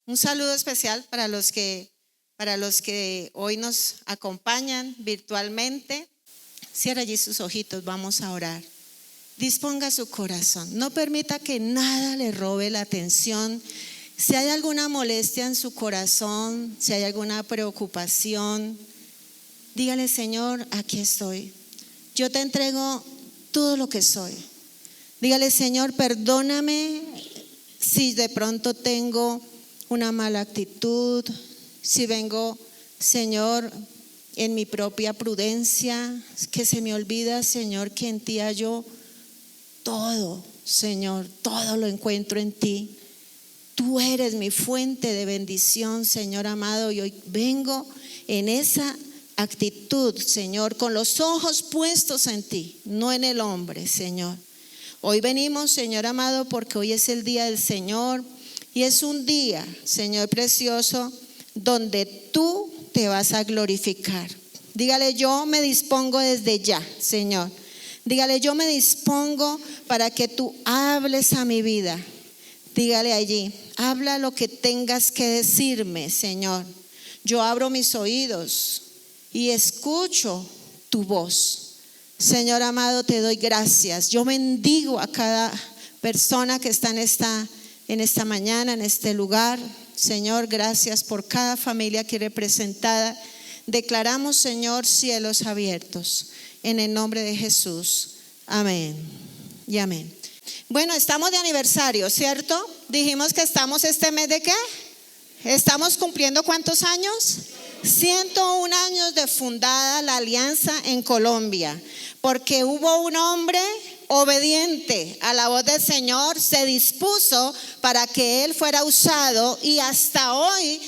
Un saludo especial para los que hoy nos acompañan virtualmente. Cierra allí sus ojitos, vamos a orar. Disponga su corazón, no permita que nada le robe la atención. Si hay alguna molestia en su corazón, si hay alguna preocupación, dígale: Señor, aquí estoy. Yo te entrego todo lo que soy. Dígale: Señor, perdóname si de pronto tengo una mala actitud, si vengo, Señor, en mi propia prudencia, que se me olvida, Señor, que en ti hallo todo, Señor, todo lo encuentro en ti. Tú eres mi fuente de bendición, Señor amado, y hoy vengo en esa actitud, Señor, con los ojos puestos en ti, no en el hombre, Señor. Hoy venimos, Señor amado, porque hoy es el día del Señor y es un día, Señor precioso, donde tú te vas a glorificar. Dígale: yo me dispongo desde ya, Señor. Dígale: yo me dispongo para que tú hables a mi vida. Dígale allí: habla lo que tengas que decirme, Señor. Yo abro mis oídos y escucho tu voz. Señor amado, te doy gracias. Yo bendigo a cada persona que está en esta mañana, en este lugar. Señor, gracias por cada familia aquí representada. Declaramos, Señor, cielos abiertos en el nombre de Jesús. Amén y amén. Bueno, estamos de aniversario, ¿cierto? Dijimos que estamos este mes ¿de qué? Estamos cumpliendo ¿cuántos años? 101 años de fundada la alianza en Colombia, porque hubo un hombre obediente a la voz del Señor, se dispuso para que él fuera usado, y hasta hoy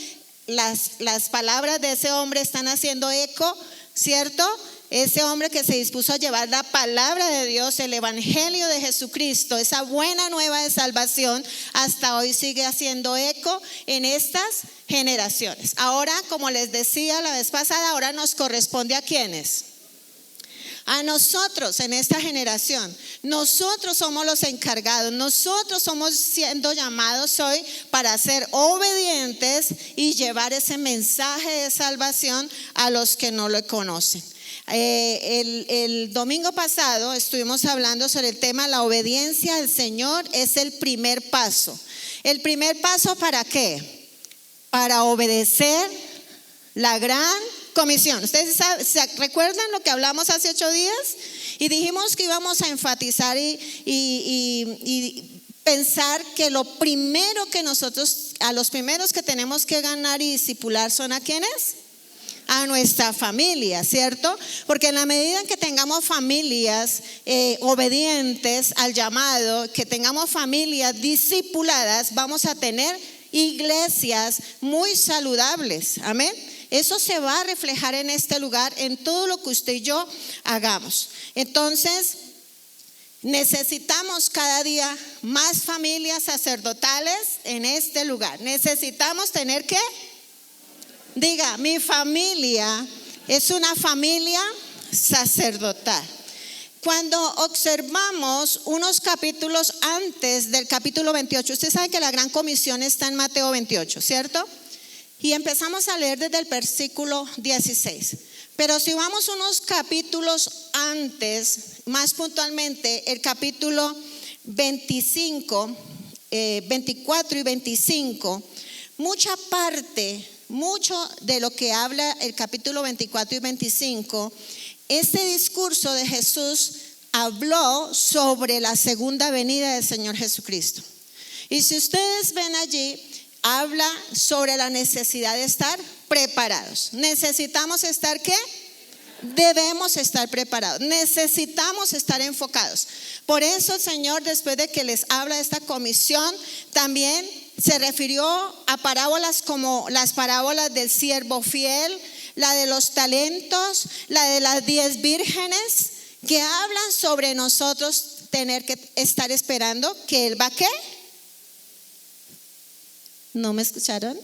las palabras de ese hombre están haciendo eco, ¿cierto? Ese hombre que se dispuso a llevar la palabra de Dios, el evangelio de Jesucristo, esa buena nueva de salvación, hasta hoy sigue haciendo eco en estas generaciones. Ahora, como les decía la vez pasada, ahora nos corresponde ¿a quiénes? A nosotros en esta generación. Nosotros somos los encargados, nosotros somos siendo llamados hoy para ser obedientes y llevar ese mensaje de salvación a los que no lo conocen. El domingo pasado estuvimos hablando sobre el tema: la obediencia al Señor es el primer paso. ¿El primer paso para qué? Para obedecer la gran comisión. ¿Ustedes se recuerdan lo que hablamos hace 8 días? Y dijimos que íbamos a enfatizar y pensar que lo primero que nosotros, a los primeros que tenemos que ganar y discipular son ¿a quiénes? A nuestra familia, ¿cierto? Porque en la medida en que tengamos familias obedientes al llamado, que tengamos familias discipuladas, vamos a tener iglesias muy saludables. Amén. Eso se va a reflejar en este lugar, en todo lo que usted y yo hagamos. Entonces, necesitamos cada día más familias sacerdotales en este lugar. Necesitamos tener ¿qué? Diga: mi familia es una familia sacerdotal. Cuando observamos unos capítulos antes del capítulo 28, usted sabe que la gran comisión está en Mateo 28, ¿cierto? Y empezamos a leer desde el versículo 16. Pero si vamos unos capítulos antes, más puntualmente el capítulo 25, 24 y 25, mucho de lo que habla el capítulo 24 y 25, este discurso de Jesús habló sobre la segunda venida del Señor Jesucristo. Y si ustedes ven allí, habla sobre la necesidad de estar preparados. ¿Necesitamos estar qué? Debemos estar preparados, necesitamos estar enfocados. Por eso el Señor, después de que les habla de esta comisión, también se refirió a parábolas como las parábolas del siervo fiel, la de los talentos, la de las 10 vírgenes, que hablan sobre nosotros tener que estar esperando que Él va ¿qué? ¿No me escucharon?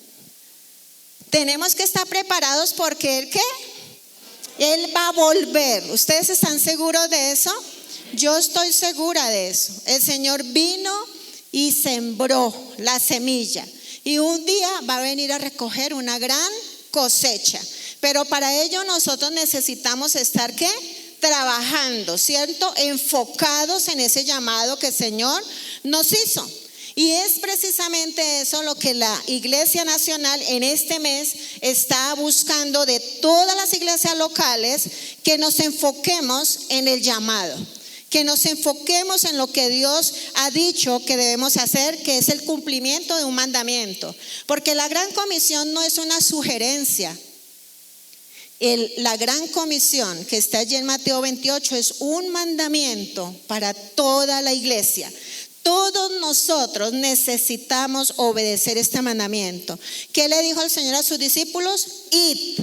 Tenemos que estar preparados porque Él ¿qué? Él va a volver. ¿Ustedes están seguros de eso? Yo estoy segura de eso. El Señor vino y sembró la semilla. y un día va a venir a recoger una gran cosecha. Pero para ello nosotros necesitamos estar ¿qué? Trabajando, ¿cierto? Enfocados en ese llamado que el Señor nos hizo. Y es precisamente eso lo que la Iglesia Nacional en este mes está buscando de todas las iglesias locales, que nos enfoquemos en el llamado, que nos enfoquemos en lo que Dios ha dicho que debemos hacer, que es el cumplimiento de un mandamiento. Porque la gran comisión no es una sugerencia. La gran comisión que está allí en Mateo 28 es un mandamiento para toda la iglesia. Todos nosotros necesitamos obedecer este mandamiento. ¿Qué le dijo el Señor a sus discípulos? Id.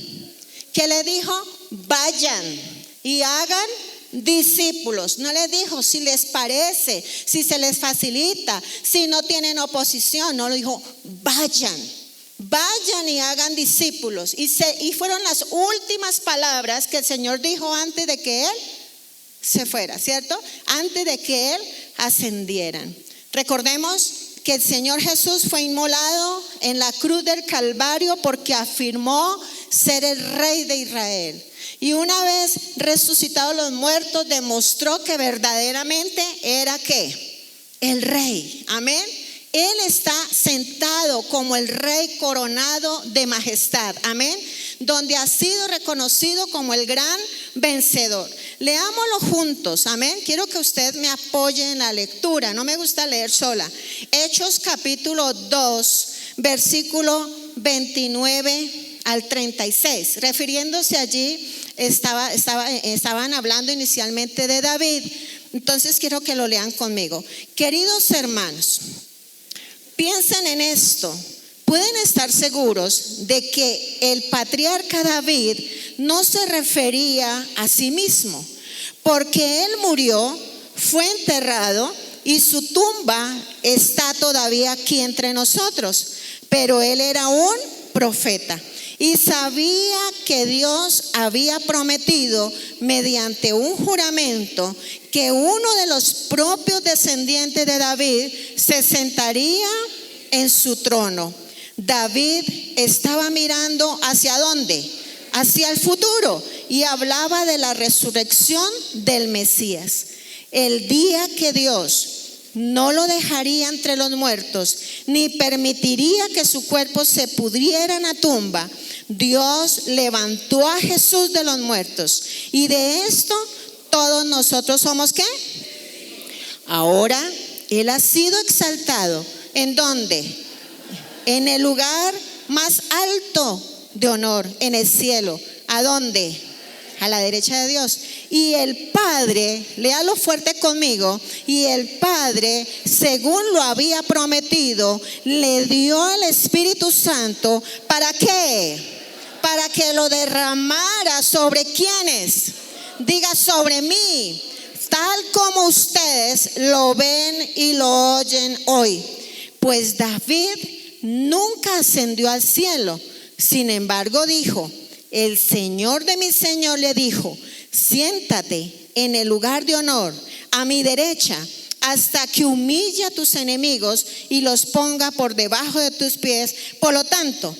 ¿Qué le dijo? Vayan y hagan discípulos. No les dijo si les parece, si se les facilita, si no tienen oposición. No, le dijo vayan. Vayan y hagan discípulos. Y fueron las últimas palabras que el Señor dijo antes de que Él se fuera, ¿cierto? Antes de que Él ascendieran. Recordemos que el Señor Jesús fue inmolado en la cruz del Calvario porque afirmó ser el Rey de Israel. Y una vez resucitados los muertos, demostró que verdaderamente era ¿qué? El Rey. Amén. Él está sentado como el Rey coronado de majestad. Amén. Donde ha sido reconocido como el gran vencedor. Leámoslo juntos. Amén. Quiero que usted me apoye en la lectura. No me gusta leer sola. Hechos capítulo 2, versículo 29 al 36. Refiriéndose allí, estaban hablando inicialmente de David. Entonces quiero que lo lean conmigo. Queridos hermanos, piensen en esto. Pueden estar seguros de que el patriarca David no se refería a sí mismo, porque él murió, fue enterrado y su tumba está todavía aquí entre nosotros. Pero él era un profeta y sabía que Dios había prometido mediante un juramento que uno de los propios descendientes de David se sentaría en su trono. David estaba mirando ¿hacia dónde? Hacia el futuro, y hablaba de la resurrección del Mesías, el día que Dios no lo dejaría entre los muertos, ni permitiría que su cuerpo se pudriera en la tumba. Dios levantó a Jesús de los muertos, y de esto todos nosotros somos ¿qué? Ahora Él ha sido exaltado. ¿En dónde? En el lugar más alto de honor, en el cielo. ¿A dónde? A la derecha de Dios. Y el Padre, léalo fuerte conmigo, y el Padre, según lo había prometido, le dio el Espíritu Santo. ¿Para qué? Para que lo derramara sobre ¿quiénes? Diga, sobre mí, tal como ustedes lo ven y lo oyen hoy. Pues David nunca ascendió al cielo. Sin embargo dijo: el Señor de mi Señor le dijo: siéntate en el lugar de honor a mi derecha, hasta que humille a tus enemigos y los ponga por debajo de tus pies. Por lo tanto,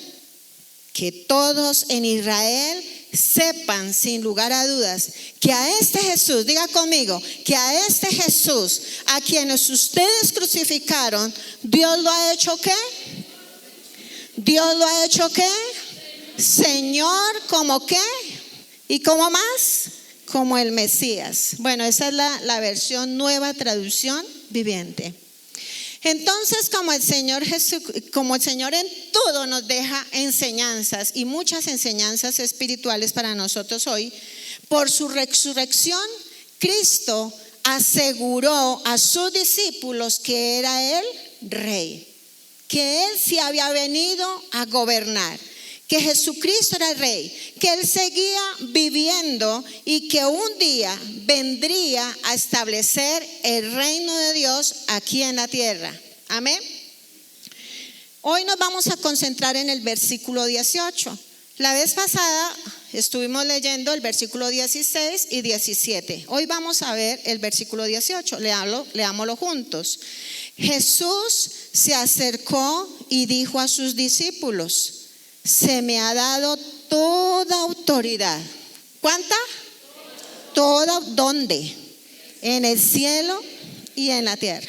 que todos en Israel sepan sin lugar a dudas que a este Jesús, diga conmigo, que a este Jesús a quienes ustedes crucificaron, Dios lo ha hecho ¿qué? Dios lo ha hecho ¿qué? Señor, ¿como qué? ¿Y cómo más? Como el Mesías. Bueno, esa es la versión Nueva Traducción Viviente. Entonces, como el Señor en todo nos deja enseñanzas, y muchas enseñanzas espirituales para nosotros hoy, por su resurrección, Cristo aseguró a sus discípulos que era el Rey, que Él sí había venido a gobernar, que Jesucristo era el Rey, que Él seguía viviendo y que un día vendría a establecer el reino de Dios aquí en la tierra. Amén. Hoy nos vamos a concentrar en el versículo 18. La vez pasada estuvimos leyendo el versículo 16 y 17. Hoy vamos a ver el versículo 18. Leámoslo juntos. Jesús se acercó y dijo a sus discípulos: se me ha dado toda autoridad. ¿Cuánta? Toda. ¿Dónde? En el cielo y en la tierra.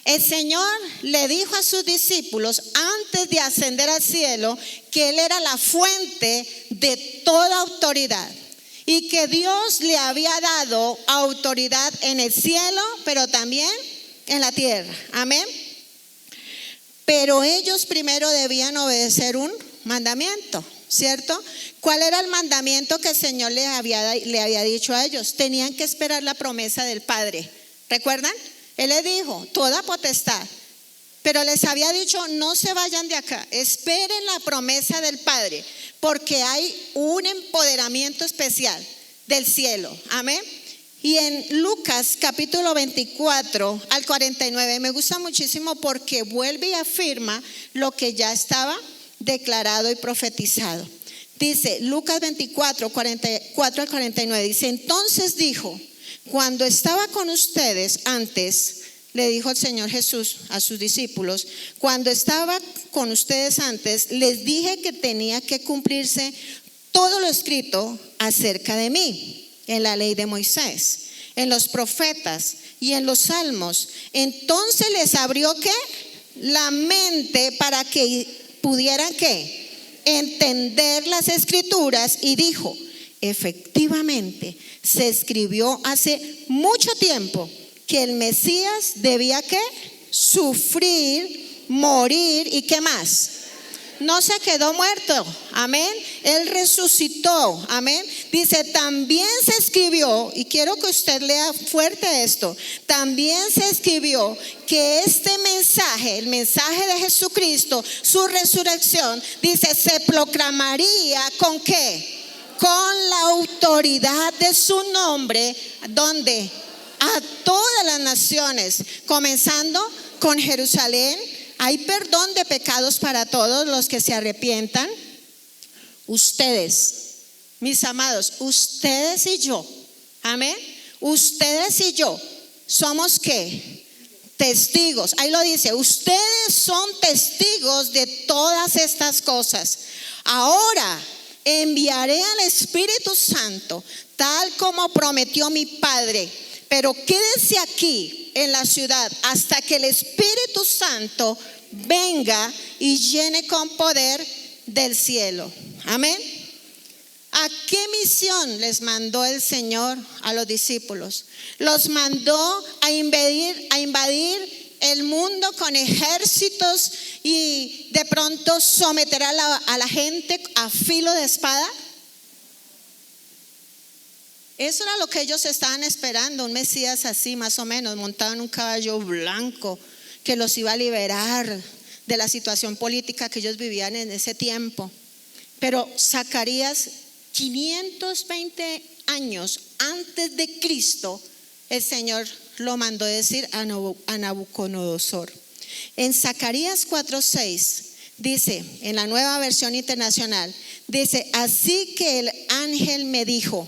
El Señor le dijo a sus discípulos antes de ascender al cielo que Él era la fuente de toda autoridad y que Dios le había dado autoridad en el cielo, pero también en la tierra. Amén. Pero ellos primero debían obedecer un mandamiento, ¿cierto? ¿Cuál era el mandamiento que el Señor le había dicho a ellos? Tenían que esperar la promesa del Padre. ¿Recuerdan? Él les dijo, toda potestad. Pero les había dicho, no se vayan de acá, esperen la promesa del Padre, porque hay un empoderamiento especial del cielo. Amén. Y en Lucas capítulo 24 al 49 me gusta muchísimo porque vuelve y afirma lo que ya estaba declarado y profetizado. Dice Lucas 24, 44 al 49, dice: entonces dijo, cuando estaba con ustedes antes, le dijo el Señor Jesús a sus discípulos, cuando estaba con ustedes antes, les dije que tenía que cumplirse todo lo escrito acerca de mí en la ley de Moisés, en los profetas y en los salmos. Entonces les abrió ¿qué? La mente para que pudieran ¿qué? Entender las escrituras, y dijo: efectivamente se escribió hace mucho tiempo que el Mesías debía ¿qué? Sufrir, morir y ¿qué más? No se quedó muerto, amén. Él resucitó, amén. Dice, también se escribió, y quiero que usted lea fuerte esto, también se escribió que este mensaje, el mensaje de Jesucristo, su resurrección, dice, se proclamaría ¿con qué? Con la autoridad de su nombre. ¿Dónde? A todas las naciones, comenzando con Jerusalén. Hay perdón de pecados para todos los que se arrepientan. Ustedes, mis amados, ustedes y yo, amén. Ustedes y yo somos ¿qué? Testigos. Ahí lo dice, ustedes son testigos de todas estas cosas. Ahora enviaré al Espíritu Santo, tal como prometió mi Padre. Pero quédese aquí en la ciudad hasta que el Espíritu Santo venga y llene con poder del cielo. Amén. ¿A qué misión les mandó el Señor a los discípulos? Los mandó a invadir el mundo con ejércitos y de pronto someter a la gente a filo de espada. Eso era lo que ellos estaban esperando, un Mesías así más o menos, montado en un caballo blanco, que los iba a liberar de la situación política que ellos vivían en ese tiempo. Pero Zacarías, 520 años antes de Cristo, el Señor lo mandó decir a Nabucodonosor. En Zacarías 4:6 dice, en la Nueva Versión Internacional, dice, así que el ángel me dijo,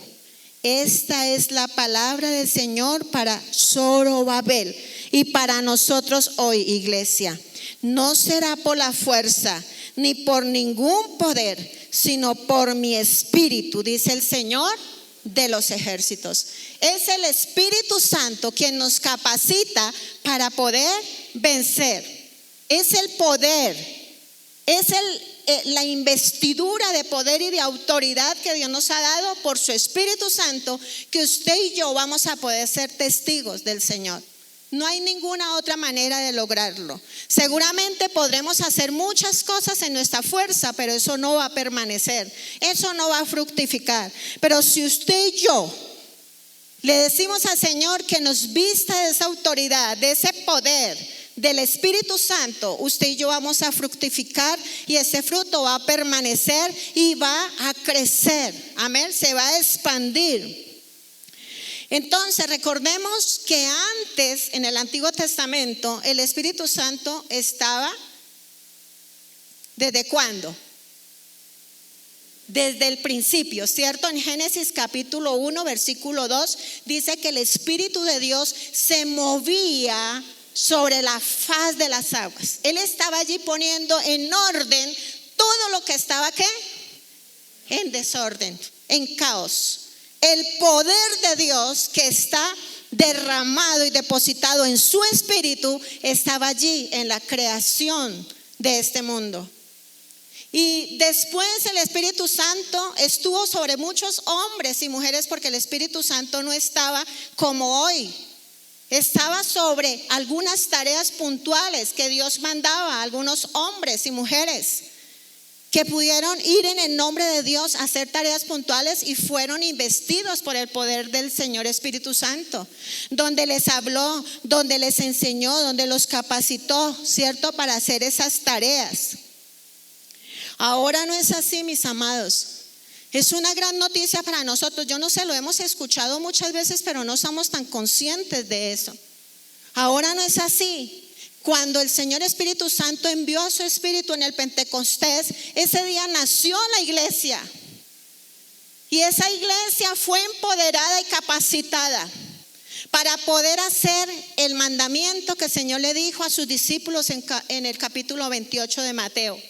esta es la palabra del Señor para Zorobabel y para nosotros hoy, iglesia. No será por la fuerza ni por ningún poder, sino por mi espíritu, dice el Señor de los ejércitos. Es el Espíritu Santo quien nos capacita para poder vencer. Es el poder, es la investidura de poder y de autoridad que Dios nos ha dado por su Espíritu Santo, que usted y yo vamos a poder ser testigos del Señor. No hay ninguna otra manera de lograrlo. Seguramente podremos hacer muchas cosas en nuestra fuerza, pero eso no va a permanecer, eso no va a fructificar. Pero si usted y yo le decimos al Señor que nos vista de esa autoridad, de ese poder del Espíritu Santo, usted y yo vamos a fructificar y ese fruto va a permanecer y va a crecer. Amén, se va a expandir. Entonces recordemos que antes, en el Antiguo Testamento, el Espíritu Santo estaba, ¿desde cuándo? Desde el principio, ¿cierto? En Génesis capítulo 1, versículo 2, dice que el Espíritu de Dios se movía sobre la faz de las aguas. Él estaba allí poniendo en orden todo lo que estaba, ¿qué? En desorden, en caos. El poder de Dios que está derramado y depositado en su espíritu estaba allí en la creación de este mundo. Y después el Espíritu Santo estuvo sobre muchos hombres y mujeres, porque el Espíritu Santo no estaba como hoy. Estaba sobre algunas tareas puntuales que Dios mandaba a algunos hombres y mujeres que pudieron ir en el nombre de Dios a hacer tareas puntuales y fueron investidos por el poder del Señor Espíritu Santo, donde les habló, donde les enseñó, donde los capacitó, ¿cierto?, para hacer esas tareas. Ahora no es así, mis amados. Es una gran noticia para nosotros. Yo no sé, lo hemos escuchado muchas veces, pero no somos tan conscientes de eso. Ahora no es así. Cuando el Señor Espíritu Santo envió a su Espíritu en el Pentecostés, ese día nació la iglesia. Y esa iglesia fue empoderada y capacitada para poder hacer el mandamiento que el Señor le dijo a sus discípulos en el capítulo 28 de Mateo.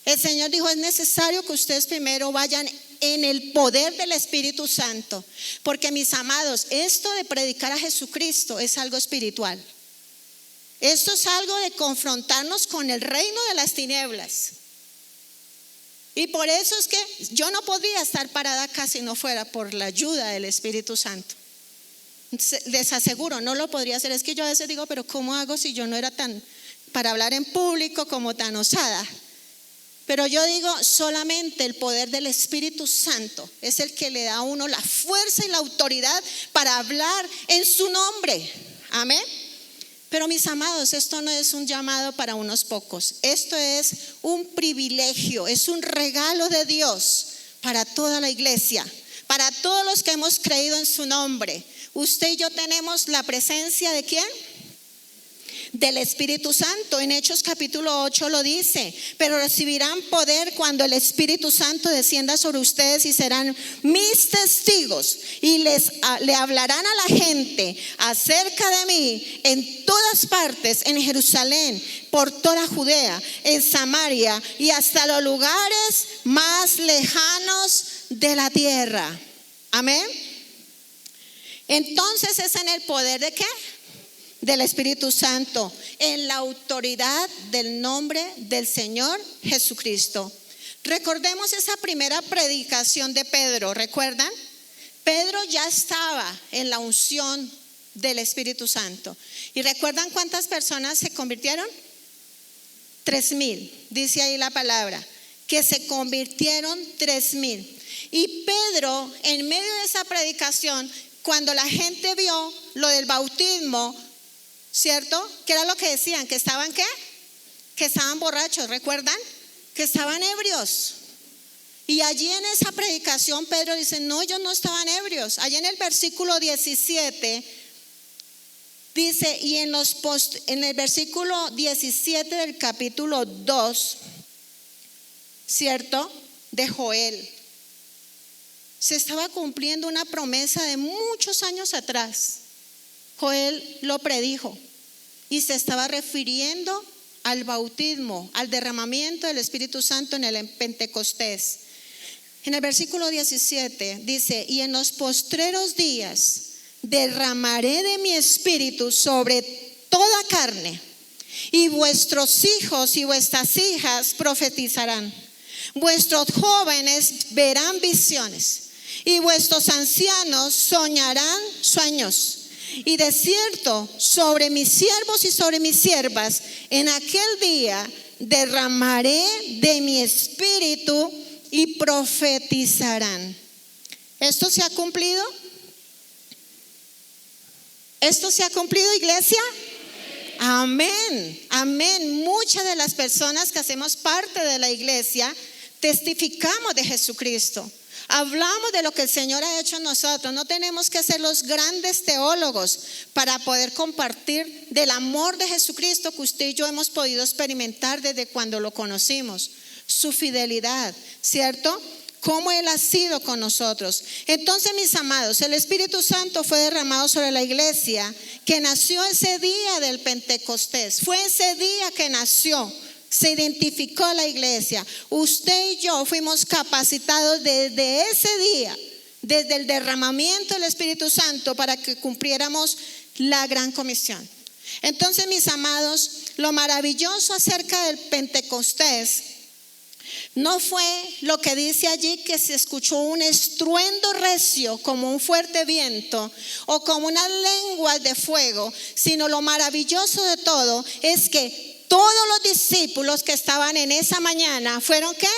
El Señor dijo: es necesario que ustedes primero vayan en el poder del Espíritu Santo, porque, mis amados, esto de predicar a Jesucristo es algo espiritual. Esto es algo de confrontarnos con el reino de las tinieblas. Y por eso es que yo no podría estar parada acá si no fuera por la ayuda del Espíritu Santo. Les aseguro, no lo podría hacer. Es que yo a veces digo, pero ¿cómo hago si yo no era tan, para hablar en público, como tan osada? Pero yo digo, solamente el poder del Espíritu Santo es el que le da a uno la fuerza y la autoridad para hablar en su nombre. Amén. Pero, mis amados, esto no es un llamado para unos pocos. Esto es un privilegio, es un regalo de Dios para toda la iglesia, para todos los que hemos creído en su nombre. Usted y yo tenemos la presencia ¿de quién? Del Espíritu Santo. En Hechos capítulo 8 lo dice: pero recibirán poder cuando el Espíritu Santo descienda sobre ustedes y serán mis testigos, y le hablarán a la gente acerca de mí en todas partes, en Jerusalén, por toda Judea, en Samaria y hasta los lugares más lejanos de la tierra. Amén. Entonces es en el poder ¿de qué? Del Espíritu Santo, en la autoridad del nombre del Señor Jesucristo. Recordemos esa primera predicación de Pedro. ¿Recuerdan? Pedro ya estaba en la unción del Espíritu Santo. ¿Y recuerdan cuántas personas se convirtieron? 3,000, dice ahí la palabra, que se convirtieron 3,000. Y Pedro, en medio de esa predicación, cuando la gente vio lo del bautismo, ¿cierto? ¿Qué era lo que decían? ¿Que estaban qué? Que estaban borrachos, ¿recuerdan? Que estaban ebrios. Y allí en esa predicación Pedro dice: no, ellos no estaban ebrios. Allí en el versículo 17 dice, y en el versículo 17 del capítulo 2, ¿cierto?, de Joel, se estaba cumpliendo una promesa de muchos años atrás. Joel lo predijo y se estaba refiriendo al bautismo, al derramamiento del Espíritu Santo en el Pentecostés. En el versículo 17 dice: y en los postreros días derramaré de mi espíritu sobre toda carne, y vuestros hijos y vuestras hijas profetizarán, vuestros jóvenes verán visiones, y vuestros ancianos soñarán sueños. Y de cierto, sobre mis siervos y sobre mis siervas, en aquel día derramaré de mi espíritu y profetizarán. ¿Esto se ha cumplido? ¿Esto se ha cumplido, iglesia? Amén, amén. Muchas de las personas que hacemos parte de la iglesia testificamos de Jesucristo. Hablamos de lo que el Señor ha hecho en nosotros. No tenemos que ser los grandes teólogos para poder compartir del amor de Jesucristo que usted y yo hemos podido experimentar desde cuando lo conocimos. Su fidelidad, ¿cierto? cómo Él ha sido con nosotros. Entonces, mis amados, el Espíritu Santo fue derramado sobre la iglesia que nació ese día del Pentecostés. Fue ese día que nació, se identificó la iglesia. Usted y yo fuimos capacitados desde ese día, desde el derramamiento del Espíritu Santo, para que cumpliéramos la gran comisión. Entonces, mis amados, lo maravilloso acerca del Pentecostés no fue lo que dice allí, que se escuchó un estruendo recio como un fuerte viento o como unas lenguas de fuego, sino lo maravilloso de todo es que todos los discípulos que estaban en esa mañana fueron ¿qué?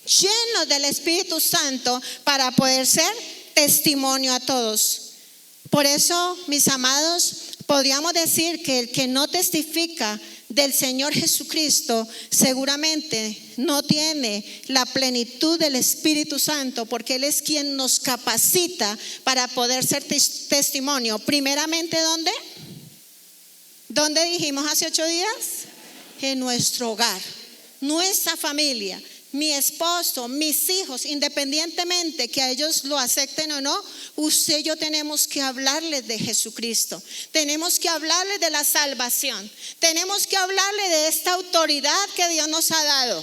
Llenos del Espíritu Santo para poder ser testimonio a todos. Por eso, mis amados, podríamos decir que el que no testifica del Señor Jesucristo seguramente no tiene la plenitud del Espíritu Santo, porque Él es quien nos capacita para poder ser testimonio. Primeramente, ¿dónde? ¿Dónde dijimos hace 8 días? En nuestro hogar, nuestra familia. Mi esposo, mis hijos, independientemente que a ellos lo acepten o no, usted y yo tenemos que hablarles de Jesucristo. Tenemos que hablarles de la salvación. Tenemos que hablarles de esta autoridad que Dios nos ha dado.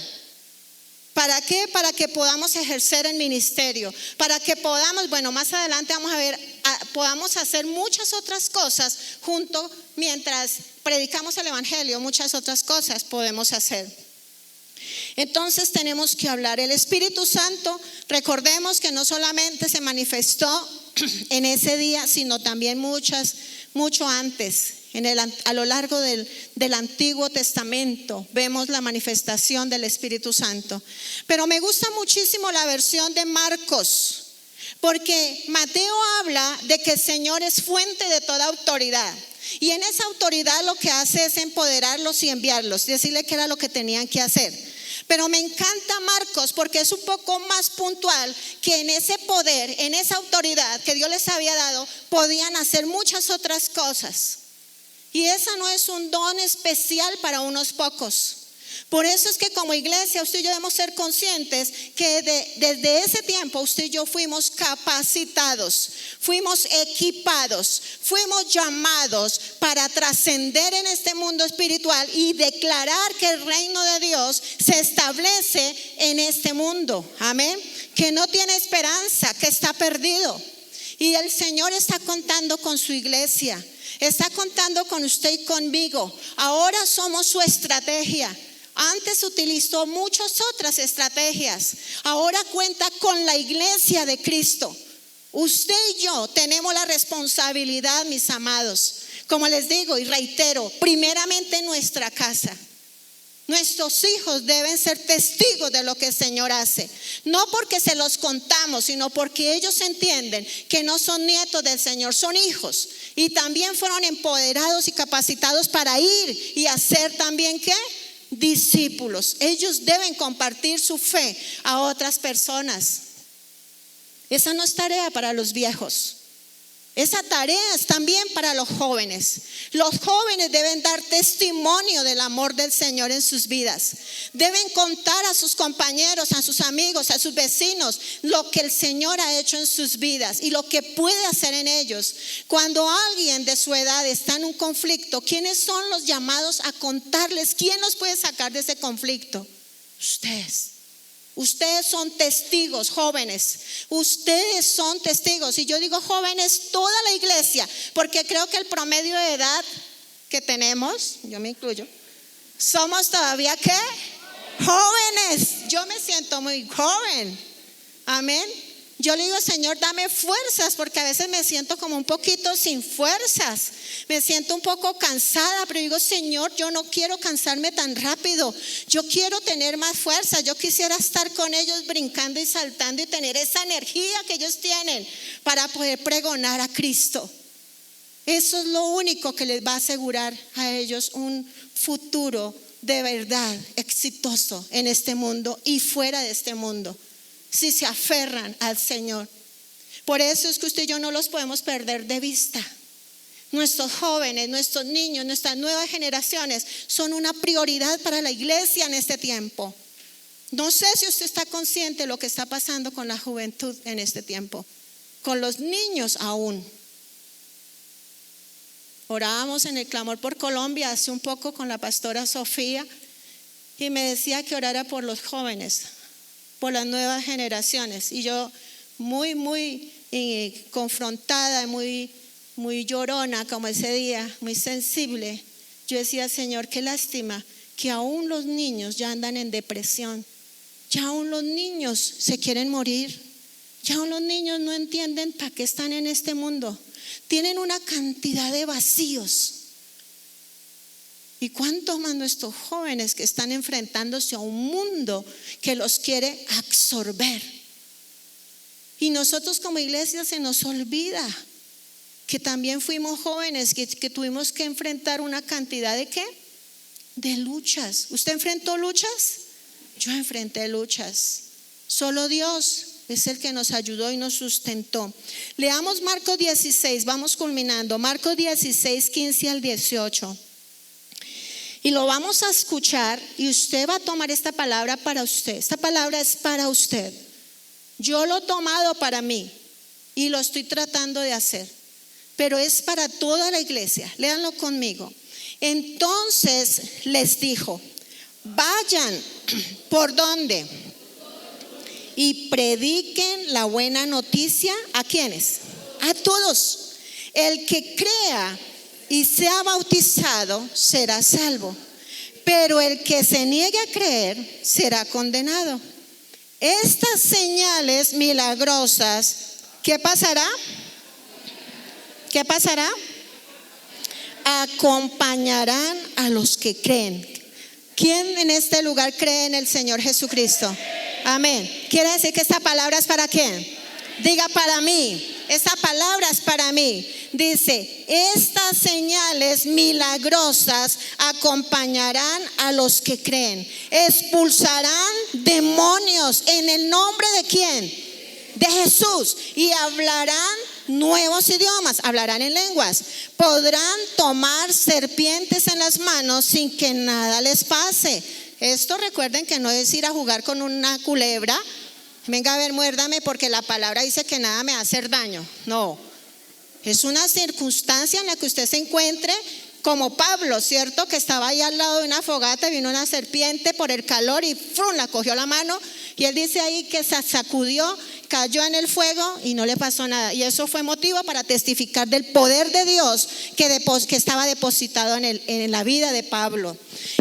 ¿Para qué? Para que podamos ejercer el ministerio. Para que podamos, bueno, más adelante vamos a ver, podamos hacer muchas otras cosas junto mientras predicamos el evangelio. Muchas otras cosas podemos hacer. Entonces tenemos que hablar. El Espíritu Santo, recordemos que no solamente se manifestó en ese día, sino también mucho antes. A lo largo del Antiguo Testamento vemos la manifestación del Espíritu Santo. Pero me gusta muchísimo la versión de Marcos, porque Mateo habla de que el Señor es fuente de toda autoridad. Y en esa autoridad lo que hace es empoderarlos y enviarlos, decirle que era lo que tenían que hacer. Pero me encanta Marcos porque es un poco más puntual, que en ese poder, en esa autoridad que Dios les había dado, podían hacer muchas otras cosas. Y esa no es un don especial para unos pocos. Por eso es que como iglesia usted y yo debemos ser conscientes que desde ese tiempo usted y yo fuimos capacitados, fuimos equipados, fuimos llamados para trascender en este mundo espiritual y declarar que el reino de Dios se establece en este mundo. Amén. Que no tiene esperanza, que está perdido. Y el Señor está contando con su iglesia, está contando con usted y conmigo. Ahora somos su estrategia. Antes utilizó muchas otras estrategias. Ahora cuenta con la iglesia de Cristo. Usted y yo tenemos la responsabilidad, mis amados. Como les digo y reitero, primeramente en nuestra casa. Nuestros hijos deben ser testigos de lo que el Señor hace. No porque se los contamos, sino porque ellos entienden que no son nietos del Señor, son hijos. Y también fueron empoderados y capacitados para ir y hacer también ¿qué? Discípulos. Ellos deben compartir su fe a otras personas. Esa no es tarea para los viejos. Esa tarea es también para los jóvenes. Los jóvenes deben dar testimonio del amor del Señor en sus vidas. Deben contar a sus compañeros, a sus amigos, a sus vecinos lo que el Señor ha hecho en sus vidas y lo que puede hacer en ellos. Cuando alguien de su edad está en un conflicto, ¿quiénes son los llamados a contarles? ¿Quién los puede sacar de ese conflicto? Ustedes. Ustedes son testigos, jóvenes. Ustedes son testigos. Y yo digo jóvenes, toda la iglesia, porque creo que el promedio de edad que tenemos, yo me incluyo, somos todavía ¿qué? Jóvenes. Yo me siento muy joven. Amén. Yo le digo, Señor, dame fuerzas, porque a veces me siento como un poquito sin fuerzas. Me siento un poco cansada, pero digo, Señor, yo no quiero cansarme tan rápido. Yo quiero tener más fuerza. Yo quisiera estar con ellos brincando y saltando y tener esa energía que ellos tienen para poder pregonar a Cristo. Eso es lo único que les va a asegurar a ellos un futuro de verdad exitoso en este mundo y fuera de este mundo, si se aferran al Señor. Por eso es que usted y yo no los podemos perder de vista. Nuestros jóvenes, nuestros niños, nuestras nuevas generaciones son una prioridad para la iglesia en este tiempo. No sé si usted está consciente de lo que está pasando con la juventud en este tiempo, con los niños aún. Orábamos en el clamor por Colombia hace un poco con la pastora Sofía y me decía que orara por los jóvenes, por las nuevas generaciones. Y yo muy confrontada, muy llorona como ese día, muy sensible. Yo decía, Señor, qué lástima que aún los niños ya andan en depresión, ya aún los niños se quieren morir, ya aún los niños no entienden para qué están en este mundo. Tienen una cantidad de vacíos. ¿Y cuántos más nuestros jóvenes que están enfrentándose a un mundo que los quiere absorber? Y nosotros como iglesia se nos olvida que también fuimos jóvenes, que tuvimos que enfrentar una cantidad de ¿qué? De luchas. ¿Usted enfrentó luchas? Yo enfrenté luchas. Solo Dios es el que nos ayudó y nos sustentó. Leamos Marcos 16, vamos culminando. Marcos 16, 15 al 18. Y lo vamos a escuchar y usted va a tomar esta palabra para usted. Esta palabra es para usted. Yo lo he tomado para mí y lo estoy tratando de hacer, pero es para toda la iglesia. Léanlo conmigo. Entonces les dijo: vayan por donde y prediquen la buena noticia. ¿A quiénes? A todos. El que crea y sea bautizado será salvo, pero el que se niegue a creer será condenado. Estas señales milagrosas, ¿qué pasará? ¿Qué pasará? Acompañarán a los que creen. ¿Quién en este lugar cree en el Señor Jesucristo? Amén. ¿Quiere decir que esta palabra es para quién? Diga: para mí. Esta palabra es para mí. Dice: estas señales milagrosas acompañarán a los que creen. Expulsarán demonios en el nombre de ¿quién? De Jesús. Y hablarán nuevos idiomas, hablarán en lenguas. Podrán tomar serpientes en las manos sin que nada les pase. Esto, recuerden que no es ir a jugar con una culebra. Venga, a ver, muérdame, porque la palabra dice que nada me va a hacer daño. No, es una circunstancia en la que usted se encuentre, como Pablo, ¿cierto? Que estaba ahí al lado de una fogata, vino una serpiente por el calor y ¡frum!, la cogió la mano. Y él dice ahí que se sacudió, cayó en el fuego y no le pasó nada. Y eso fue motivo para testificar del poder de Dios que estaba depositado en la vida de Pablo.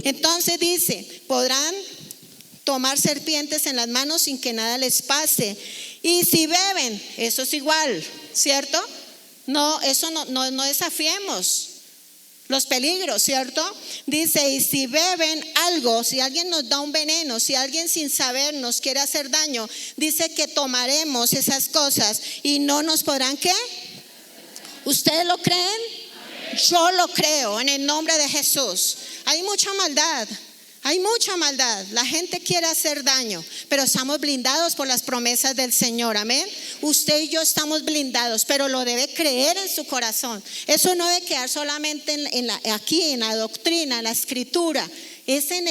Entonces dice: podrán tomar serpientes en las manos sin que nada les pase. Y si beben, eso es igual, ¿cierto? No, eso no desafiemos los peligros, ¿cierto? Dice: y si beben algo, si alguien nos da un veneno, si alguien sin saber nos quiere hacer daño, dice que tomaremos esas cosas y no nos podrán ¿qué? ¿Ustedes lo creen? Yo lo creo en el nombre de Jesús. Hay mucha maldad. Hay mucha maldad, la gente quiere hacer daño, pero estamos blindados por las promesas del Señor, amén. Usted y yo estamos blindados, pero lo debe creer en su corazón. Eso no debe quedar solamente aquí en la doctrina, en la escritura. Es en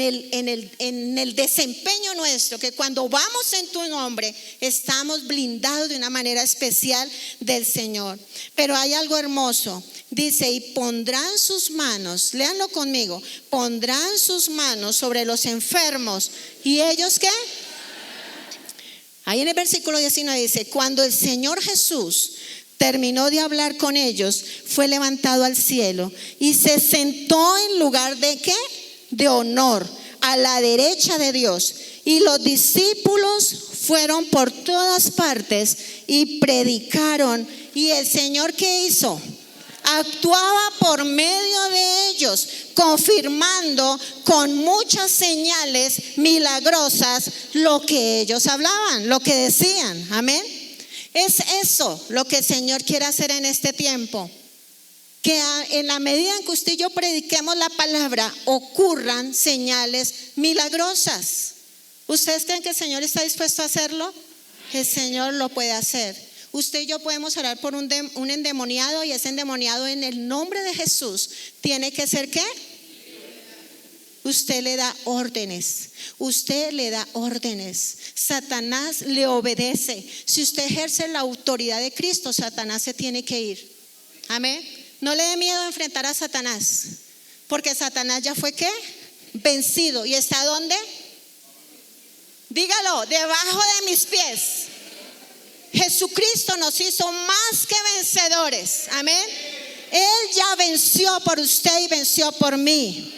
el desempeño nuestro, que cuando vamos en tu nombre estamos blindados de una manera especial del Señor. Pero hay algo hermoso. Dice: y pondrán sus manos, léanlo conmigo, pondrán sus manos sobre los enfermos. ¿Y ellos qué? Ahí en el versículo 19 dice: cuando el Señor Jesús terminó de hablar con ellos, fue levantado al cielo y se sentó en lugar de ¿qué? De honor, a la derecha de Dios. Y los discípulos fueron por todas partes y predicaron. ¿Y el Señor qué hizo? Actuaba por medio de ellos, confirmando con muchas señales milagrosas lo que ellos hablaban, lo que decían. Amén. Es eso lo que el Señor quiere hacer en este tiempo. Que en la medida en que usted y yo prediquemos la palabra, ocurran señales milagrosas. ¿Ustedes creen que el Señor está dispuesto a hacerlo? El Señor lo puede hacer. Usted y yo podemos orar por un endemoniado, y ese endemoniado en el nombre de Jesús tiene que ser ¿qué? usted le da órdenes. Usted le da órdenes. Satanás le obedece. Si usted ejerce la autoridad de Cristo, Satanás se tiene que ir. Amén. No le dé miedo a enfrentar a Satanás, porque Satanás ya fue ¿qué? Vencido. ¿Y está dónde? Dígalo, debajo de mis pies. Jesucristo nos hizo más que vencedores. Amén. Él ya venció por usted y venció por mí.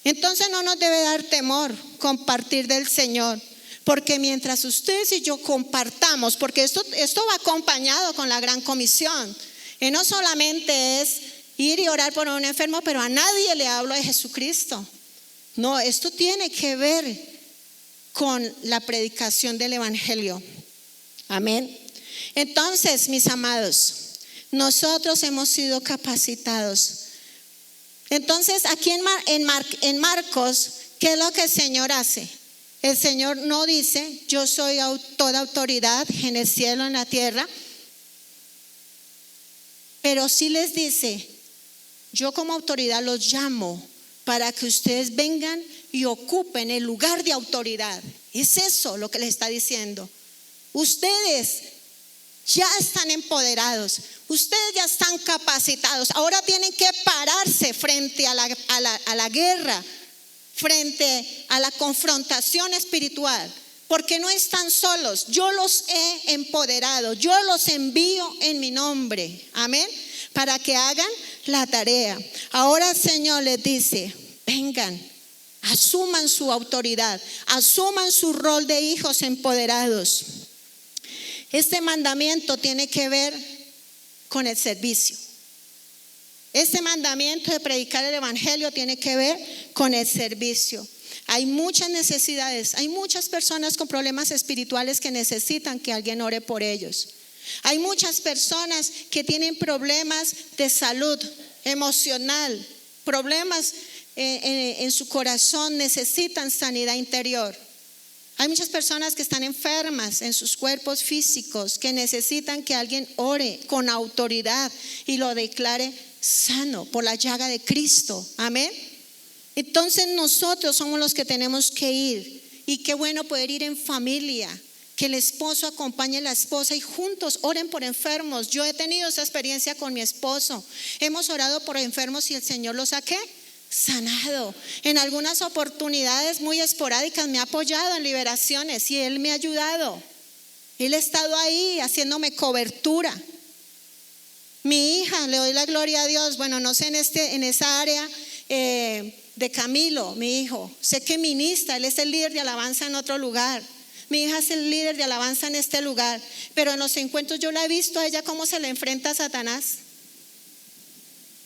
Entonces no nos debe dar temor compartir del Señor, porque mientras ustedes y yo compartamos, porque esto va acompañado con la gran comisión, y no solamente es ir y orar por un enfermo, pero a nadie le hablo de Jesucristo. No, esto tiene que ver con la predicación del evangelio. Amén. Entonces, mis amados, nosotros hemos sido capacitados. Entonces, aquí en Marcos, ¿qué es lo que el Señor hace? El Señor no dice: yo soy toda autoridad en el cielo, en la tierra, pero sí les dice: yo como autoridad los llamo para que ustedes vengan y ocupen el lugar de autoridad. Es eso lo que les está diciendo. Ustedes ya están empoderados, ustedes ya están capacitados. Ahora tienen que pararse frente a la guerra, frente a la confrontación espiritual, porque no están solos. Yo los he empoderado, yo los envío en mi nombre. Amén. Para que hagan la tarea. Ahora el Señor les dice: vengan, asuman su autoridad, asuman su rol de hijos empoderados. Este mandamiento tiene que ver con el servicio. Este mandamiento de predicar el evangelio tiene que ver con el servicio. Hay muchas necesidades, hay muchas personas con problemas espirituales que necesitan que alguien ore por ellos. Hay muchas personas que tienen problemas de salud emocional, problemas en su corazón, necesitan sanidad interior. Hay muchas personas que están enfermas en sus cuerpos físicos, que necesitan que alguien ore con autoridad y lo declare sano por la llaga de Cristo. Amén. Entonces nosotros somos los que tenemos que ir, y qué bueno poder ir en familia, que el esposo acompañe a la esposa y juntos oren por enfermos. Yo he tenido esa experiencia con mi esposo. Hemos orado por enfermos y el Señor los ha sanado. En algunas oportunidades muy esporádicas me ha apoyado en liberaciones y Él me ha ayudado. Él ha estado ahí haciéndome cobertura. Mi hija, le doy la gloria a Dios. Bueno, no sé en esa área de Camilo, mi hijo, sé que ministra, él es el líder de alabanza en otro lugar. Mi hija es el líder de alabanza en este lugar, pero en los encuentros yo la he visto a ella cómo se le enfrenta a Satanás.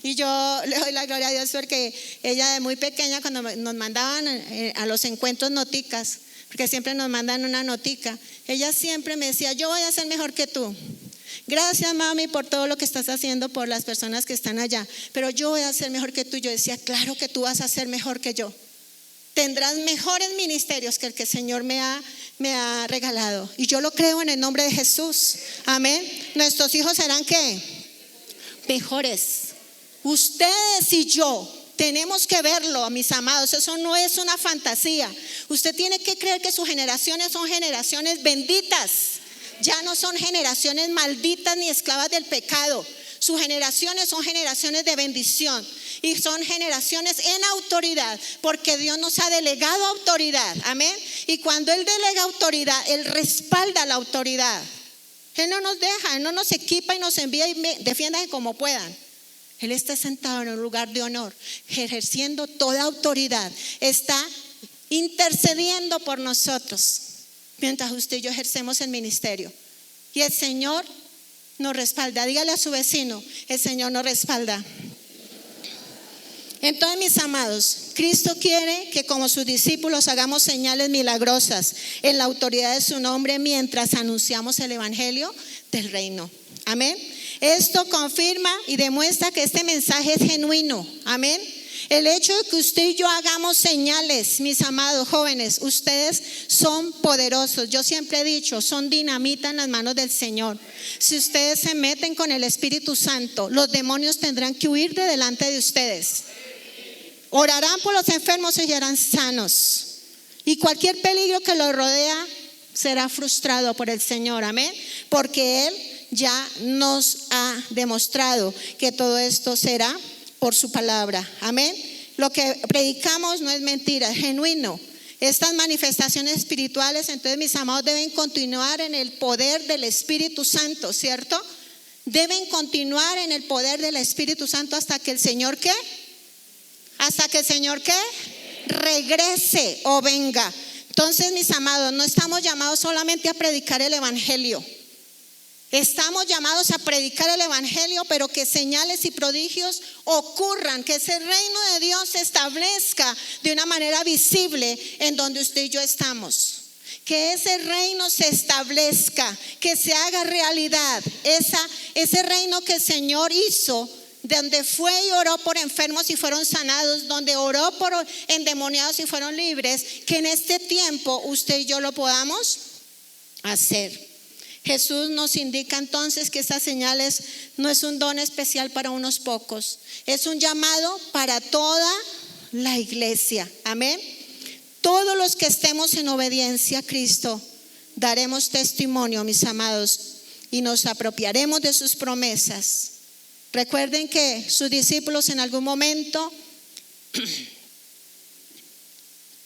Y yo le doy la gloria a Dios porque ella de muy pequeña, cuando nos mandaban a los encuentros noticas, porque siempre nos mandan una notica, ella siempre me decía: yo voy a ser mejor que tú. Gracias, mami, por todo lo que estás haciendo por las personas que están allá, pero yo voy a ser mejor que tú. Yo decía: claro que tú vas a ser mejor que yo. Tendrás mejores ministerios que el que el Señor me ha regalado. Y yo lo creo en el nombre de Jesús. Amén. Nuestros hijos serán ¿qué? Mejores. Ustedes y yo tenemos que verlo, mis amados. Eso no es una fantasía. Usted tiene que creer que sus generaciones son generaciones benditas. Ya no son generaciones malditas ni esclavas del pecado. Sus generaciones son generaciones de bendición y son generaciones en autoridad, porque Dios nos ha delegado autoridad. Amén. Y cuando Él delega autoridad, Él respalda la autoridad. Él no nos deja, Él no nos equipa y nos envía y defiéndase como puedan. Él está sentado en un lugar de honor, ejerciendo toda autoridad. Está intercediendo por nosotros mientras usted y yo ejercemos el ministerio. Y el Señor nos respalda. Dígale a su vecino: el Señor nos respalda. Entonces, mis amados, Cristo quiere que como sus discípulos hagamos señales milagrosas en la autoridad de su nombre mientras anunciamos el evangelio del reino. Amén. Esto confirma y demuestra que este mensaje es genuino. Amén. El hecho de que usted y yo hagamos señales, mis amados jóvenes, ustedes son poderosos. Yo siempre he dicho, son dinamita en las manos del Señor. Si ustedes se meten con el Espíritu Santo, los demonios tendrán que huir de delante de ustedes. Orarán por los enfermos y serán sanos. Y cualquier peligro que los rodea será frustrado por el Señor, amén. Porque Él ya nos ha demostrado que todo esto será por su palabra, amén. Lo que predicamos no es mentira, es genuino. Estas manifestaciones espirituales, entonces, mis amados, deben continuar en el poder del Espíritu Santo, ¿cierto? Deben continuar en el poder del Espíritu Santo hasta que el Señor, ¿qué? Hasta que el Señor, ¿qué? Regrese o venga. Entonces, mis amados, no estamos llamados solamente a predicar el evangelio. Estamos llamados a predicar el evangelio, pero que señales y prodigios ocurran, que ese reino de Dios se establezca de una manera visible en donde usted y yo estamos. Que ese reino se establezca, que se haga realidad. Ese reino que el Señor hizo, donde fue y oró por enfermos y fueron sanados, donde oró por endemoniados y fueron libres, que en este tiempo usted y yo lo podamos hacer. Jesús nos indica entonces que estas señales no es un don especial para unos pocos, es un llamado para toda la iglesia, amén. Todos los que estemos en obediencia a Cristo daremos testimonio, mis amados, y nos apropiaremos de sus promesas. Recuerden que sus discípulos en algún momento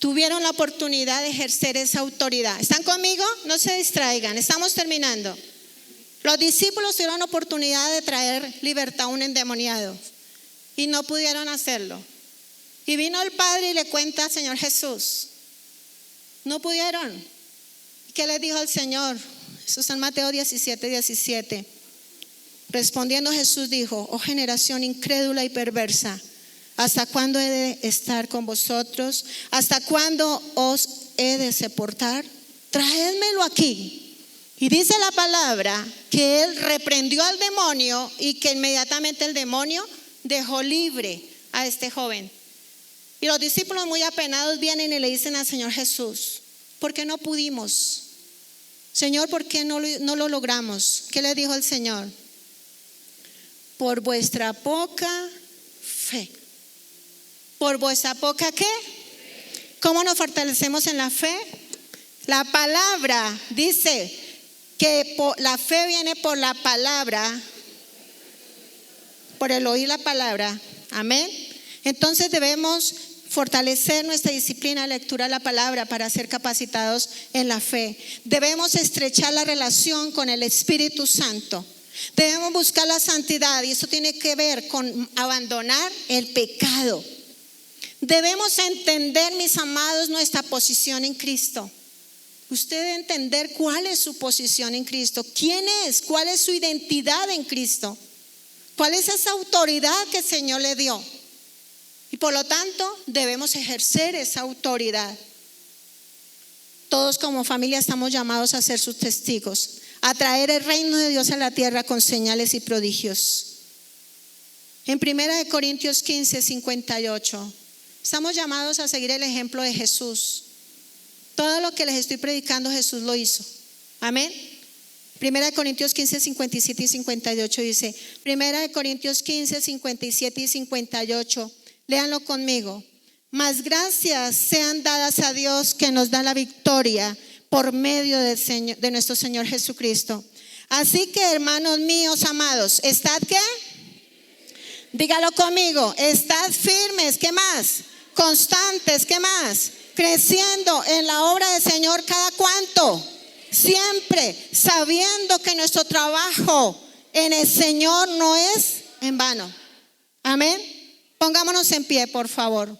tuvieron la oportunidad de ejercer esa autoridad. ¿Están conmigo? No se distraigan, estamos terminando. Los discípulos tuvieron la oportunidad de traer libertad a un endemoniado y no pudieron hacerlo. Y vino el Padre y le cuenta al Señor Jesús. No pudieron. ¿Qué le dijo el Señor? Eso está en Mateo 17:17. Respondiendo Jesús dijo: oh generación incrédula y perversa, ¿hasta cuándo he de estar con vosotros? ¿Hasta cuándo os he de soportar? Traédmelo aquí. Y dice la palabra que él reprendió al demonio y que inmediatamente el demonio dejó libre a este joven. Y los discípulos, muy apenados, vienen y le dicen al Señor Jesús: ¿por qué no pudimos? Señor, ¿por qué no lo logramos? ¿Qué le dijo el Señor? Por vuestra poca fe. ¿Por vuestra poca qué? ¿Cómo nos fortalecemos en la fe? La palabra dice que la fe viene por la palabra, por el oír la palabra, amén. Entonces debemos fortalecer nuestra disciplina de lectura de la palabra para ser capacitados en la fe. Debemos estrechar la relación con el Espíritu Santo. Debemos buscar la santidad, y eso tiene que ver con abandonar el pecado. Debemos entender, mis amados, nuestra posición en Cristo. Usted debe entender cuál es su posición en Cristo, quién es, cuál es su identidad en Cristo, cuál es esa autoridad que el Señor le dio. Y por lo tanto debemos ejercer esa autoridad. Todos como familia estamos llamados a ser sus testigos, a traer el reino de Dios a la tierra con señales y prodigios. En 1 Corintios 15:58 estamos llamados a seguir el ejemplo de Jesús. Todo lo que les estoy predicando Jesús lo hizo, amén. 1 Corintios 15:57 y 58 dice, 1 Corintios 15:57 y 58, léanlo conmigo. Mas gracias sean dadas a Dios que nos da la victoria por medio de nuestro Señor Jesucristo. Así que, hermanos míos amados, ¿estad qué? Dígalo conmigo, estad firmes, ¿qué más? Constantes, ¿qué más? Creciendo en la obra del Señor, ¿cada cuánto? Siempre, sabiendo que nuestro trabajo en el Señor no es en vano. Amén. Pongámonos en pie, por favor.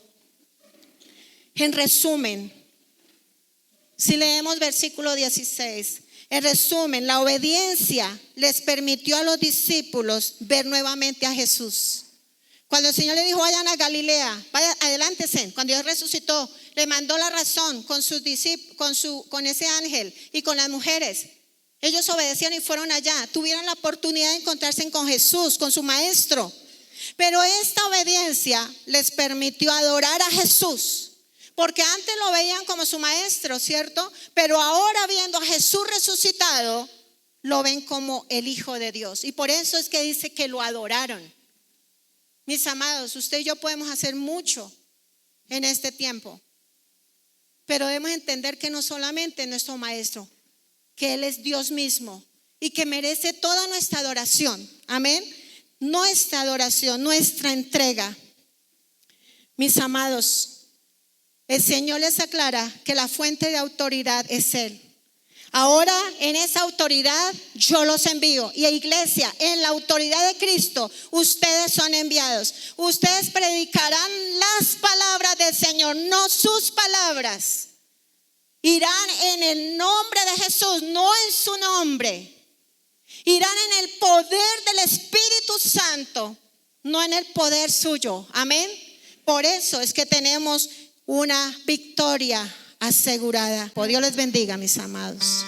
En resumen, si leemos versículo 16, en resumen, la obediencia les permitió a los discípulos ver nuevamente a Jesús. Cuando el Señor le dijo: vayan a Galilea, vayan, adelántense. Cuando Dios resucitó, le mandó la razón con sus discípulos, con ese ángel y con las mujeres. Ellos obedecieron y fueron allá. Tuvieron la oportunidad de encontrarse con Jesús, con su maestro. Pero esta obediencia les permitió adorar a Jesús. Porque antes lo veían como su maestro, ¿cierto? Pero ahora, viendo a Jesús resucitado, lo ven como el Hijo de Dios. Y por eso es que dice que lo adoraron. Mis amados, usted y yo podemos hacer mucho en este tiempo. Pero debemos entender que no solamente es nuestro Maestro, que Él es Dios mismo y que merece toda nuestra adoración. Amén. Nuestra adoración, nuestra entrega. Mis amados, el Señor les aclara que la fuente de autoridad es Él. Ahora en esa autoridad yo los envío. Y iglesia, en la autoridad de Cristo, ustedes son enviados. Ustedes predicarán las palabras del Señor, no sus palabras. Irán en el nombre de Jesús, no en su nombre. Irán en el poder del Espíritu Santo, no en el poder suyo. Amén. Por eso es que tenemos una victoria asegurada. Oh, Dios les bendiga, mis amados.